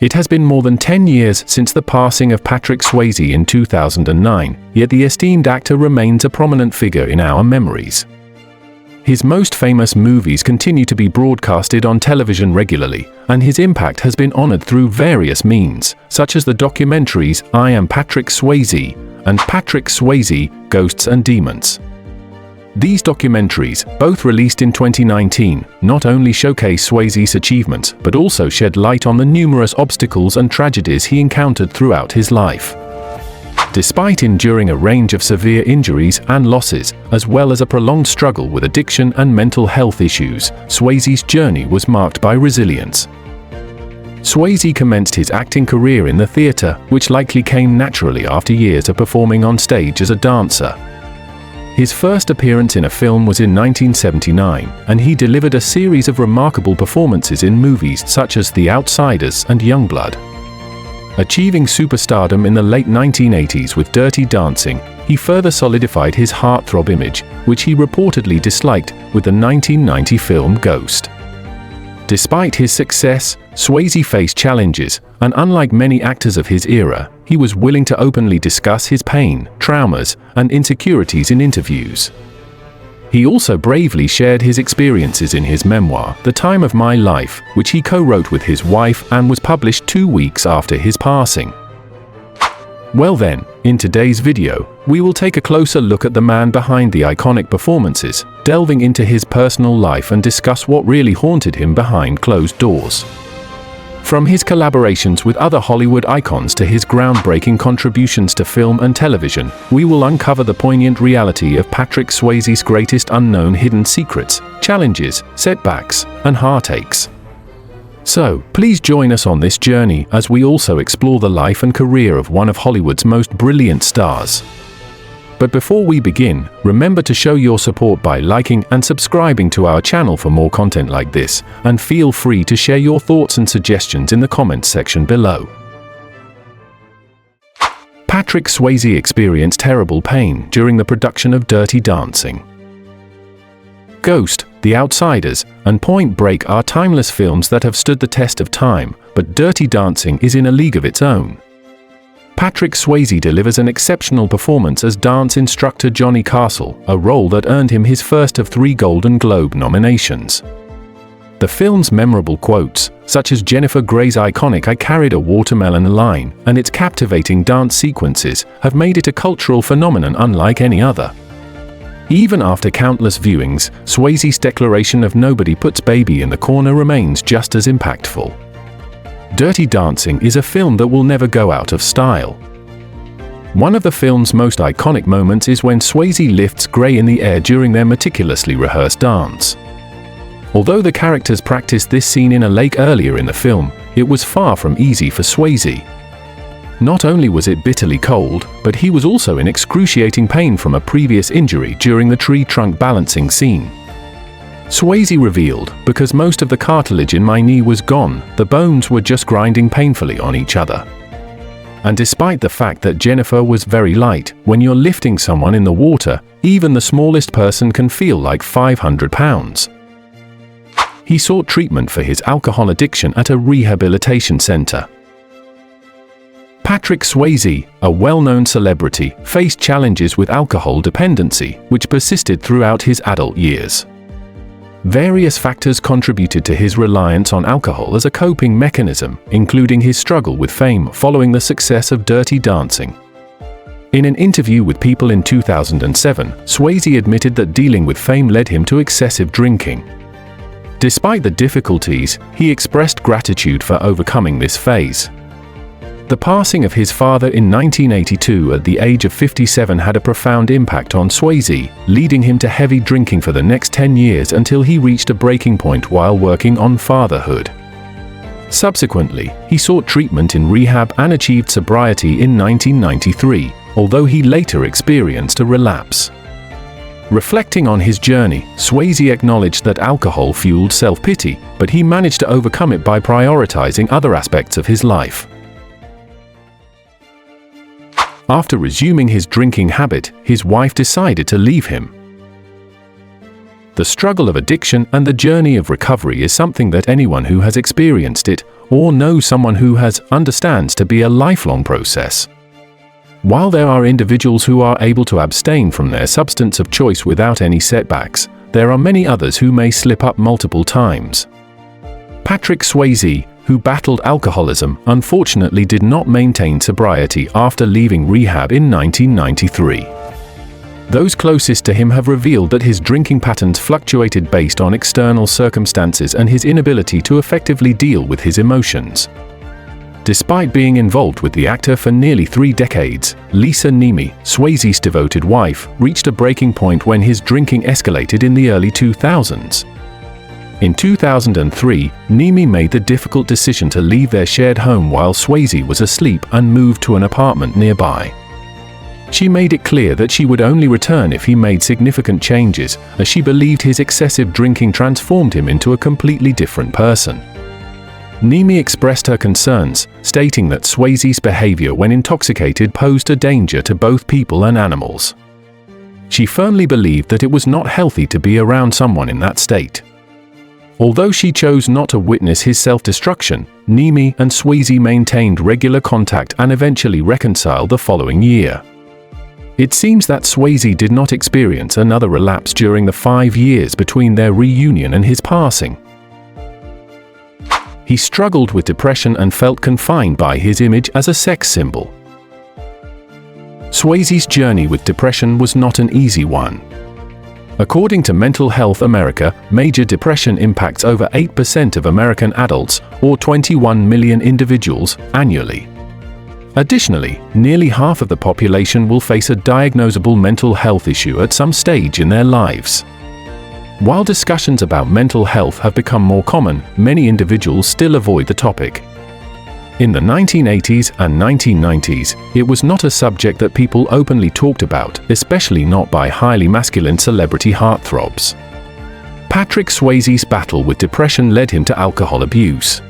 It has been more than 10 years since the passing of Patrick Swayze in 2009, yet the esteemed actor remains a prominent figure in our memories. His most famous movies continue to be broadcasted on television regularly, and his impact has been honored through various means, such as the documentaries I Am Patrick Swayze and Patrick Swayze, Ghosts and Demons. These documentaries, both released in 2019, not only showcase Swayze's achievements but also shed light on the numerous obstacles and tragedies he encountered throughout his life. Despite enduring a range of severe injuries and losses, as well as a prolonged struggle with addiction and mental health issues, Swayze's journey was marked by resilience. Swayze commenced his acting career in the theatre, which likely came naturally after years of performing on stage as a dancer. His first appearance in a film was in 1979, and he delivered a series of remarkable performances in movies such as The Outsiders and Youngblood. Achieving superstardom in the late 1980s with Dirty Dancing, he further solidified his heartthrob image, which he reportedly disliked, with the 1990 film Ghost. Despite his success, Swayze faced challenges, and unlike many actors of his era, he was willing to openly discuss his pain, traumas, and insecurities in interviews. He also bravely shared his experiences in his memoir, The Time of My Life, which he co-wrote with his wife and was published 2 weeks after his passing. Well then, in today's video, we will take a closer look at the man behind the iconic performances, delving into his personal life and discuss what really haunted him behind closed doors. From his collaborations with other Hollywood icons to his groundbreaking contributions to film and television, we will uncover the poignant reality of Patrick Swayze's greatest unknown hidden secrets, challenges, setbacks, and heartaches. So, please join us on this journey as we also explore the life and career of one of Hollywood's most brilliant stars. But before we begin, remember to show your support by liking and subscribing to our channel for more content like this, and feel free to share your thoughts and suggestions in the comments section below. Patrick Swayze experienced terrible pain during the production of Dirty Dancing. Ghost, The Outsiders, and Point Break are timeless films that have stood the test of time, but Dirty Dancing is in a league of its own. Patrick Swayze delivers an exceptional performance as dance instructor Johnny Castle, a role that earned him his first of 3 Golden Globe nominations. The film's memorable quotes, such as Jennifer Grey's iconic "I carried a watermelon" line, and its captivating dance sequences, have made it a cultural phenomenon unlike any other. Even after countless viewings, Swayze's declaration of "nobody puts baby in the corner" remains just as impactful. Dirty Dancing is a film that will never go out of style. One of the film's most iconic moments is when Swayze lifts Grey in the air during their meticulously rehearsed dance. Although the characters practiced this scene in a lake earlier in the film, it was far from easy for Swayze. Not only was it bitterly cold, but he was also in excruciating pain from a previous injury during the tree trunk balancing scene. Swayze revealed, "Because most of the cartilage in my knee was gone, the bones were just grinding painfully on each other." And despite the fact that Jennifer was very light, when you're lifting someone in the water, even the smallest person can feel like 500 pounds. He sought treatment for his alcohol addiction at a rehabilitation center. Patrick Swayze, a well-known celebrity, faced challenges with alcohol dependency, which persisted throughout his adult years. Various factors contributed to his reliance on alcohol as a coping mechanism, including his struggle with fame following the success of Dirty Dancing. In an interview with People in 2007, Swayze admitted that dealing with fame led him to excessive drinking. Despite the difficulties, he expressed gratitude for overcoming this phase. The passing of his father in 1982 at the age of 57 had a profound impact on Swayze, leading him to heavy drinking for the next 10 years until he reached a breaking point while working on fatherhood. Subsequently, he sought treatment in rehab and achieved sobriety in 1993, although he later experienced a relapse. Reflecting on his journey, Swayze acknowledged that alcohol fueled self-pity, but he managed to overcome it by prioritizing other aspects of his life. After resuming his drinking habit, his wife decided to leave him. The struggle of addiction and the journey of recovery is something that anyone who has experienced it, or knows someone who has, understands to be a lifelong process. While there are individuals who are able to abstain from their substance of choice without any setbacks, there are many others who may slip up multiple times. Patrick Swayze, who battled alcoholism, unfortunately did not maintain sobriety after leaving rehab in 1993. Those closest to him have revealed that his drinking patterns fluctuated based on external circumstances and his inability to effectively deal with his emotions. Despite being involved with the actor for nearly 3 decades, Lisa Nemi, Swayze's devoted wife, reached a breaking point when his drinking escalated in the early 2000s. In 2003, Nemi made the difficult decision to leave their shared home while Swayze was asleep and moved to an apartment nearby. She made it clear that she would only return if he made significant changes, as she believed his excessive drinking transformed him into a completely different person. Nemi expressed her concerns, stating that Swayze's behavior when intoxicated posed a danger to both people and animals. She firmly believed that it was not healthy to be around someone in that state. Although she chose not to witness his self-destruction, Nemi and Swayze maintained regular contact and eventually reconciled the following year. It seems that Swayze did not experience another relapse during the 5 years between their reunion and his passing. He struggled with depression and felt confined by his image as a sex symbol. Swayze's journey with depression was not an easy one. According to Mental Health America, major depression impacts over 8% of American adults, or 21 million individuals, annually. Additionally, nearly half of the population will face a diagnosable mental health issue at some stage in their lives. While discussions about mental health have become more common, many individuals still avoid the topic. In the 1980s and 1990s, it was not a subject that people openly talked about, especially not by highly masculine celebrity heartthrobs. Patrick Swayze's battle with depression led him to alcohol abuse.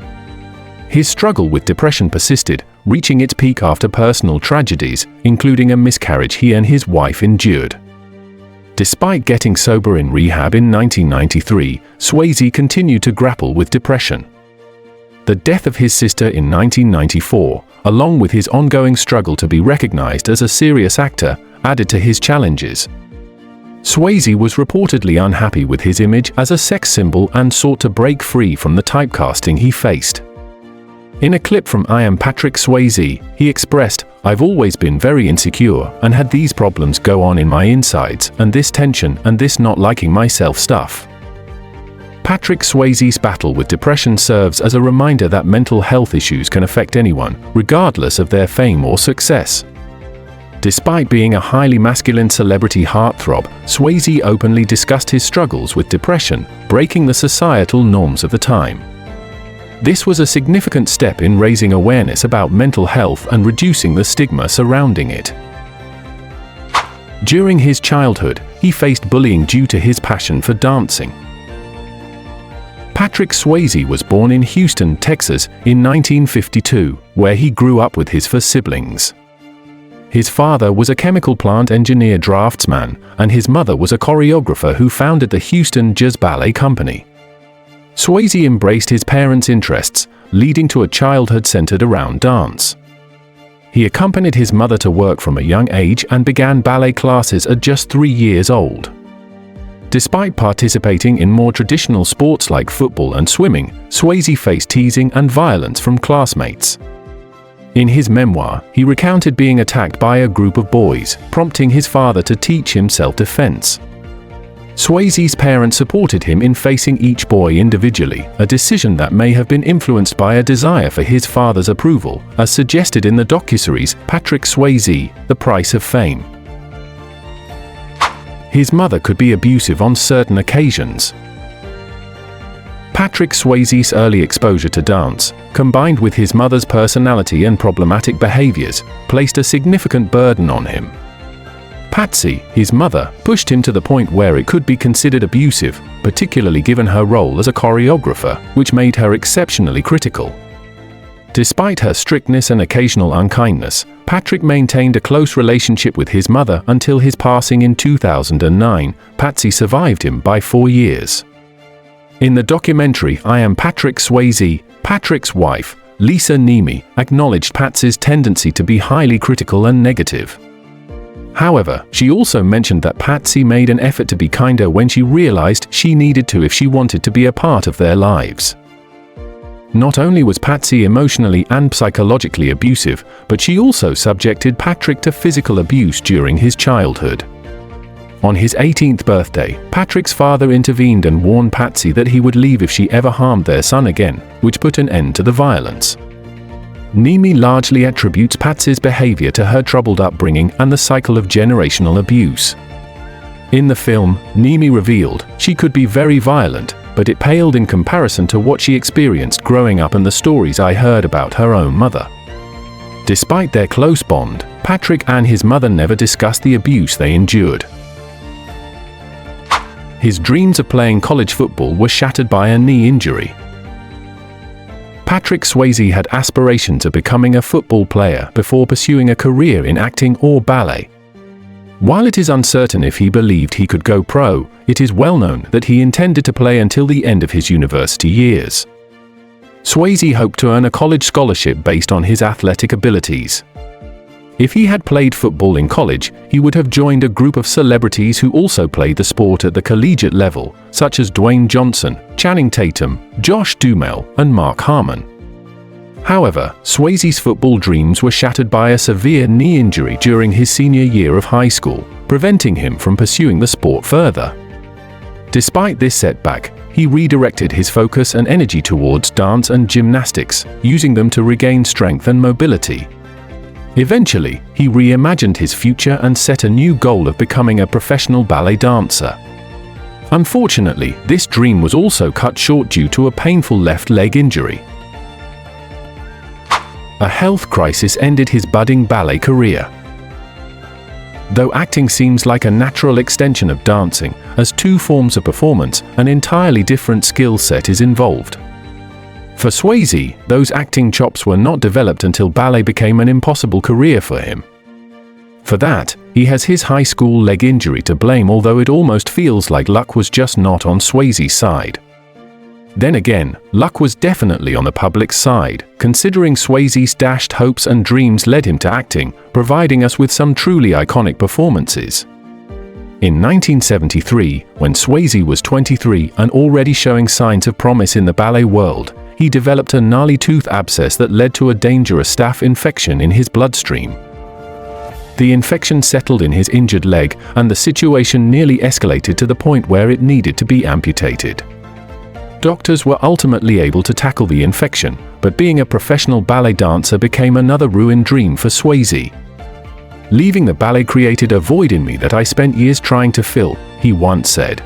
His struggle with depression persisted, reaching its peak after personal tragedies, including a miscarriage he and his wife endured. Despite getting sober in rehab in 1993, Swayze continued to grapple with depression. The death of his sister in 1994, along with his ongoing struggle to be recognized as a serious actor, added to his challenges. Swayze was reportedly unhappy with his image as a sex symbol and sought to break free from the typecasting he faced. In a clip from I Am Patrick Swayze, he expressed, "I've always been very insecure and had these problems go on in my insides, and this tension and this not liking myself stuff." Patrick Swayze's battle with depression serves as a reminder that mental health issues can affect anyone, regardless of their fame or success. Despite being a highly masculine celebrity heartthrob, Swayze openly discussed his struggles with depression, breaking the societal norms of the time. This was a significant step in raising awareness about mental health and reducing the stigma surrounding it. During his childhood, he faced bullying due to his passion for dancing. Patrick Swayze was born in Houston, Texas, in 1952, where he grew up with his 4 siblings. His father was a chemical plant engineer draftsman, and his mother was a choreographer who founded the Houston Jazz Ballet Company. Swayze embraced his parents' interests, leading to a childhood centered around dance. He accompanied his mother to work from a young age and began ballet classes at just 3 years old. Despite participating in more traditional sports like football and swimming, Swayze faced teasing and violence from classmates. In his memoir, he recounted being attacked by a group of boys, prompting his father to teach him self-defense. Swayze's parents supported him in facing each boy individually, a decision that may have been influenced by a desire for his father's approval, as suggested in the docuseries Patrick Swayze, The Price of Fame. His mother could be abusive on certain occasions. Patrick Swayze's early exposure to dance, combined with his mother's personality and problematic behaviors, placed a significant burden on him. Patsy, his mother, pushed him to the point where it could be considered abusive, particularly given her role as a choreographer, which made her exceptionally critical. Despite her strictness and occasional unkindness, Patrick maintained a close relationship with his mother until his passing in 2009. Patsy survived him by 4 years. In the documentary I Am Patrick Swayze, Patrick's wife, Lisa Nemi, acknowledged Patsy's tendency to be highly critical and negative. However, she also mentioned that Patsy made an effort to be kinder when she realized she needed to if she wanted to be a part of their lives. Not only was Patsy emotionally and psychologically abusive, but she also subjected Patrick to physical abuse during his childhood. On his 18th birthday, Patrick's father intervened and warned Patsy that he would leave if she ever harmed their son again, which put an end to the violence. Nemi largely attributes Patsy's behavior to her troubled upbringing and the cycle of generational abuse. In the film, Nemi revealed she could be very violent, but it paled in comparison to what she experienced growing up and the stories I heard about her own mother. Despite their close bond, Patrick and his mother never discussed the abuse they endured. His dreams of playing college football were shattered by a knee injury. Patrick Swayze had aspirations of becoming a football player before pursuing a career in acting or ballet. While it is uncertain if he believed he could go pro, it is well known that he intended to play until the end of his university years. Swayze hoped to earn a college scholarship based on his athletic abilities. If he had played football in college, he would have joined a group of celebrities who also played the sport at the collegiate level, such as Dwayne Johnson, Channing Tatum, Josh Duhamel, and Mark Harmon. However, Swayze's football dreams were shattered by a severe knee injury during his senior year of high school, preventing him from pursuing the sport further. Despite this setback, he redirected his focus and energy towards dance and gymnastics, using them to regain strength and mobility. Eventually, he reimagined his future and set a new goal of becoming a professional ballet dancer. Unfortunately, this dream was also cut short due to a painful left leg injury. A health crisis ended his budding ballet career. Though acting seems like a natural extension of dancing, as two forms of performance, an entirely different skill set is involved. For Swayze, those acting chops were not developed until ballet became an impossible career for him. For that, he has his high school leg injury to blame, although it almost feels like luck was just not on Swayze's side. Then again, luck was definitely on the public's side, considering Swayze's dashed hopes and dreams led him to acting, providing us with some truly iconic performances. In 1973, when Swayze was 23 and already showing signs of promise in the ballet world, he developed a gnarly tooth abscess that led to a dangerous staph infection in his bloodstream. The infection settled in his injured leg, and the situation nearly escalated to the point where it needed to be amputated. Doctors were ultimately able to tackle the infection, but being a professional ballet dancer became another ruined dream for Swayze. "Leaving the ballet created a void in me that I spent years trying to fill," he once said.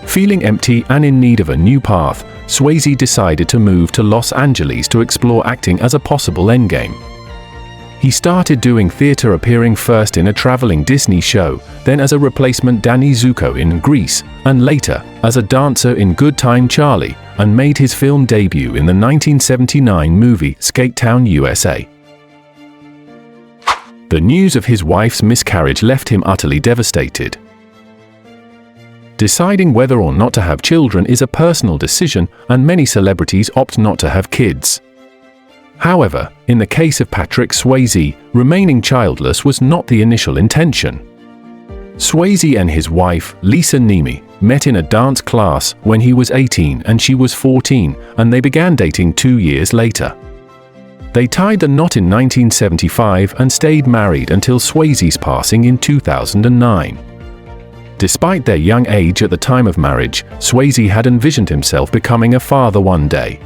Feeling empty and in need of a new path, Swayze decided to move to Los Angeles to explore acting as a possible endgame. He started doing theater, appearing first in a traveling Disney show, then as a replacement Danny Zuko in Grease, and later as a dancer in Good Time Charlie, and made his film debut in the 1979 movie Skate Town, USA. The news of his wife's miscarriage left him utterly devastated. Deciding whether or not to have children is a personal decision, and many celebrities opt not to have kids. However, in the case of Patrick Swayze, remaining childless was not the initial intention. Swayze and his wife, Lisa Nemi, met in a dance class when he was 18 and she was 14, and they began dating 2 years later. They tied the knot in 1975 and stayed married until Swayze's passing in 2009. Despite their young age at the time of marriage, Swayze had envisioned himself becoming a father one day.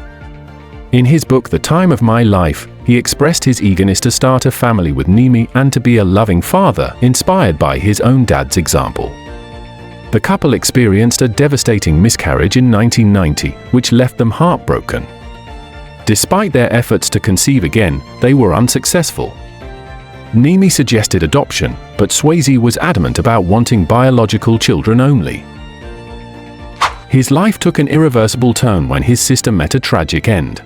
In his book The Time of My Life, he expressed his eagerness to start a family with Nemi and to be a loving father, inspired by his own dad's example. The couple experienced a devastating miscarriage in 1990, which left them heartbroken. Despite their efforts to conceive again, they were unsuccessful. Nemi suggested adoption, but Swayze was adamant about wanting biological children only. His life took an irreversible turn when his sister met a tragic end.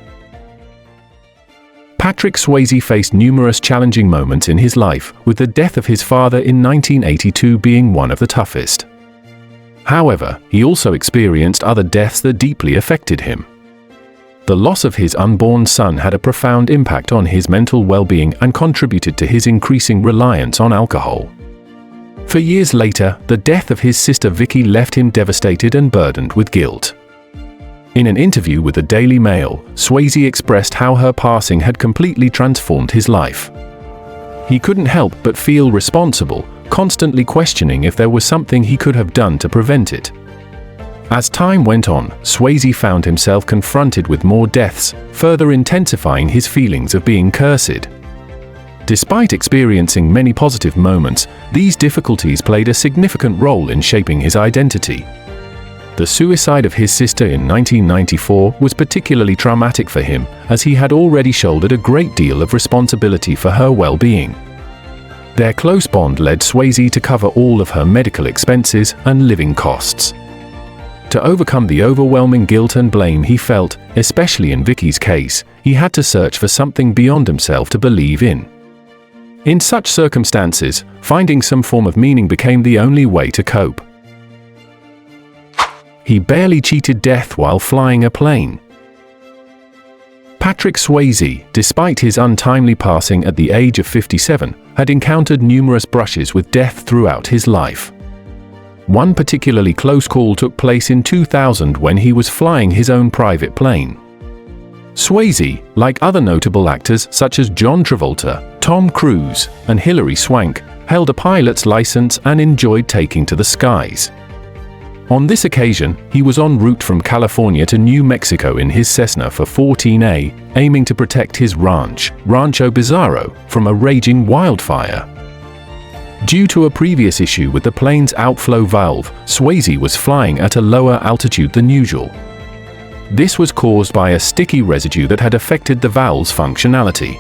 Patrick Swayze faced numerous challenging moments in his life, with the death of his father in 1982 being one of the toughest. However, he also experienced other deaths that deeply affected him. The loss of his unborn son had a profound impact on his mental well-being and contributed to his increasing reliance on alcohol. For years later, the death of his sister Vicky left him devastated and burdened with guilt. In an interview with the Daily Mail, Swayze expressed how her passing had completely transformed his life. He couldn't help but feel responsible, constantly questioning if there was something he could have done to prevent it. As time went on, Swayze found himself confronted with more deaths, further intensifying his feelings of being cursed. Despite experiencing many positive moments, these difficulties played a significant role in shaping his identity. The suicide of his sister in 1994 was particularly traumatic for him, as he had already shouldered a great deal of responsibility for her well-being. Their close bond led Swayze to cover all of her medical expenses and living costs. To overcome the overwhelming guilt and blame he felt, especially in Vicky's case, he had to search for something beyond himself to believe in. In such circumstances, finding some form of meaning became the only way to cope. He barely cheated death while flying a plane. Patrick Swayze, despite his untimely passing at the age of 57, had encountered numerous brushes with death throughout his life. One particularly close call took place in 2000 when he was flying his own private plane. Swayze, like other notable actors such as John Travolta, Tom Cruise, and Hilary Swank, held a pilot's license and enjoyed taking to the skies. On this occasion, he was en route from California to New Mexico in his Cessna for 14A, aiming to protect his ranch, Rancho Bizarro, from a raging wildfire. Due to a previous issue with the plane's outflow valve, Swayze was flying at a lower altitude than usual. This was caused by a sticky residue that had affected the valve's functionality.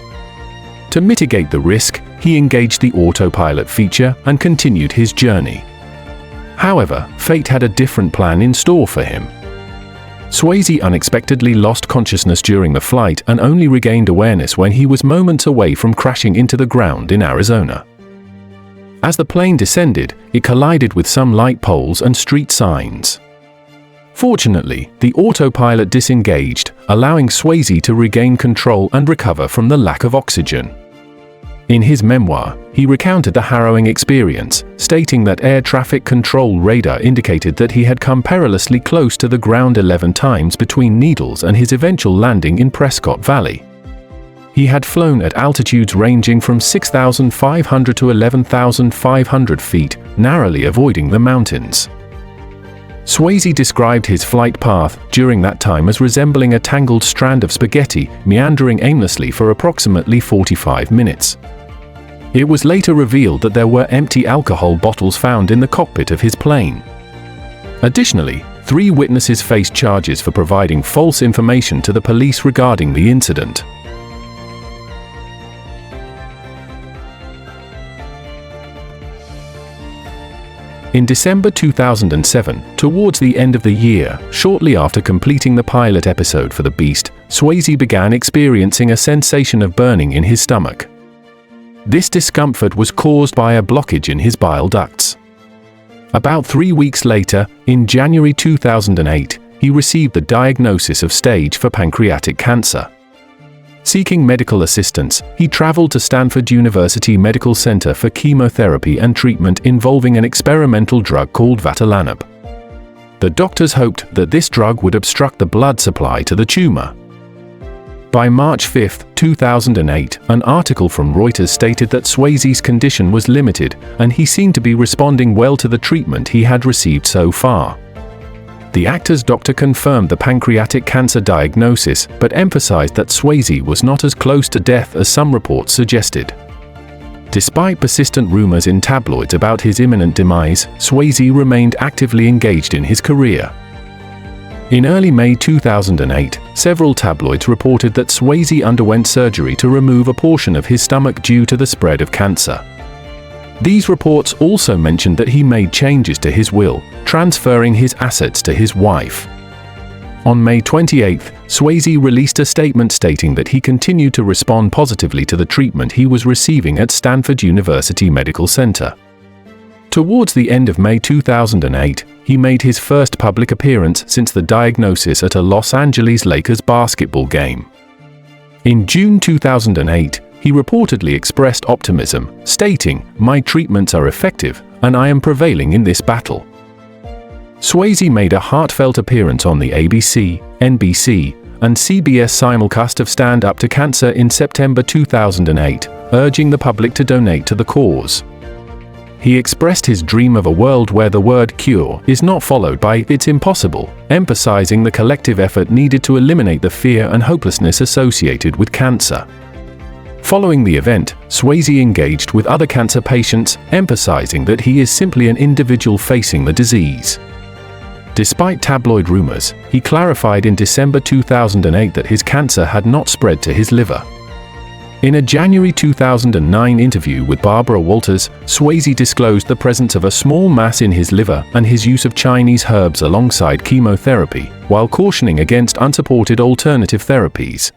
To mitigate the risk, he engaged the autopilot feature and continued his journey. However, fate had a different plan in store for him. Swayze unexpectedly lost consciousness during the flight and only regained awareness when he was moments away from crashing into the ground in Arizona. As the plane descended, it collided with some light poles and street signs. Fortunately, the autopilot disengaged, allowing Swayze to regain control and recover from the lack of oxygen. In his memoir, he recounted the harrowing experience, stating that air traffic control radar indicated that he had come perilously close to the ground 11 times between Needles and his eventual landing in Prescott Valley. He had flown at altitudes ranging from 6,500 to 11,500 feet, narrowly avoiding the mountains. Swayze described his flight path during that time as resembling a tangled strand of spaghetti, meandering aimlessly for approximately 45 minutes. It was later revealed that there were empty alcohol bottles found in the cockpit of his plane. Additionally, 3 witnesses faced charges for providing false information to the police regarding the incident. In December 2007, towards the end of the year, shortly after completing the pilot episode for The Beast, Swayze began experiencing a sensation of burning in his stomach. This discomfort was caused by a blockage in his bile ducts. About 3 weeks later, in January 2008, he received the diagnosis of stage 4 pancreatic cancer. Seeking medical assistance, he traveled to Stanford University Medical Center for chemotherapy and treatment involving an experimental drug called vatilanib. The doctors hoped that this drug would obstruct the blood supply to the tumor. By March 5, 2008, an article from Reuters stated that Swayze's condition was limited, and he seemed to be responding well to the treatment he had received so far. The actor's doctor confirmed the pancreatic cancer diagnosis, but emphasized that Swayze was not as close to death as some reports suggested. Despite persistent rumors in tabloids about his imminent demise, Swayze remained actively engaged in his career. In early May 2008, several tabloids reported that Swayze underwent surgery to remove a portion of his stomach due to the spread of cancer. These reports also mentioned that he made changes to his will, transferring his assets to his wife. On May 28, Swayze released a statement stating that he continued to respond positively to the treatment he was receiving at Stanford University Medical Center. Towards the end of May 2008, he made his first public appearance since the diagnosis at a Los Angeles Lakers basketball game. In June 2008, he reportedly expressed optimism, stating, "My treatments are effective, and I am prevailing in this battle." Swayze made a heartfelt appearance on the ABC, NBC, and CBS simulcast of Stand Up to Cancer in September 2008, urging the public to donate to the cause. He expressed his dream of a world where the word cure is not followed by "it's impossible," emphasizing the collective effort needed to eliminate the fear and hopelessness associated with cancer. Following the event, Swayze engaged with other cancer patients, emphasizing that he is simply an individual facing the disease. Despite tabloid rumors, he clarified in December 2008 that his cancer had not spread to his liver. In a January 2009 interview with Barbara Walters, Swayze disclosed the presence of a small mass in his liver and his use of Chinese herbs alongside chemotherapy, while cautioning against unsupported alternative therapies.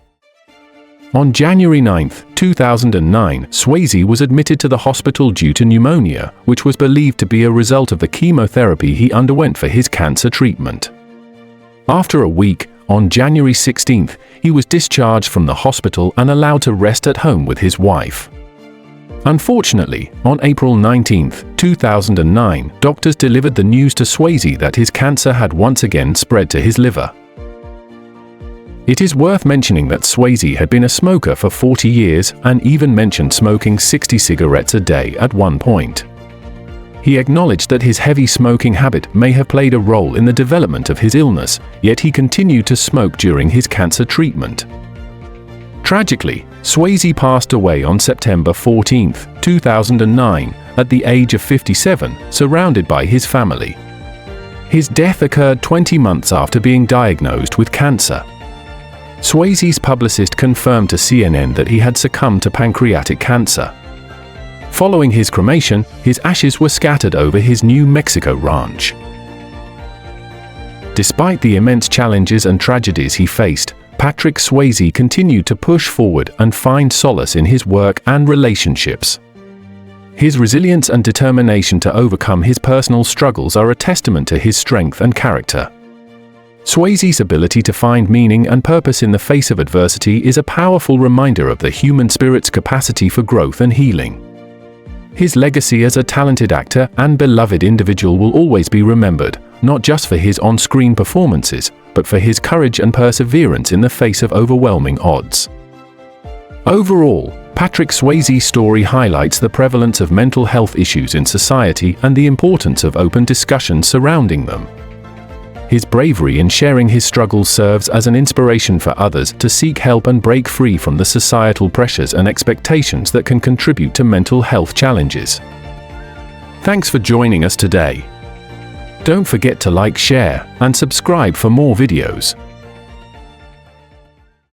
On January 9, 2009, Swayze was admitted to the hospital due to pneumonia, which was believed to be a result of the chemotherapy he underwent for his cancer treatment. After a week, on January 16, he was discharged from the hospital and allowed to rest at home with his wife. Unfortunately, on April 19, 2009, doctors delivered the news to Swayze that his cancer had once again spread to his liver. It is worth mentioning that Swayze had been a smoker for 40 years and even mentioned smoking 60 cigarettes a day at one point. He acknowledged that his heavy smoking habit may have played a role in the development of his illness, yet he continued to smoke during his cancer treatment. Tragically, Swayze passed away on September 14, 2009, at the age of 57, surrounded by his family. His death occurred 20 months after being diagnosed with cancer. Swayze's publicist confirmed to CNN that he had succumbed to pancreatic cancer. Following his cremation, his ashes were scattered over his New Mexico ranch. Despite the immense challenges and tragedies he faced, Patrick Swayze continued to push forward and find solace in his work and relationships. His resilience and determination to overcome his personal struggles are a testament to his strength and character. Swayze's ability to find meaning and purpose in the face of adversity is a powerful reminder of the human spirit's capacity for growth and healing. His legacy as a talented actor and beloved individual will always be remembered, not just for his on-screen performances, but for his courage and perseverance in the face of overwhelming odds. Overall, Patrick Swayze's story highlights the prevalence of mental health issues in society and the importance of open discussions surrounding them. His bravery in sharing his struggles serves as an inspiration for others to seek help and break free from the societal pressures and expectations that can contribute to mental health challenges. Thanks for joining us today. Don't forget to like, share, and subscribe for more videos.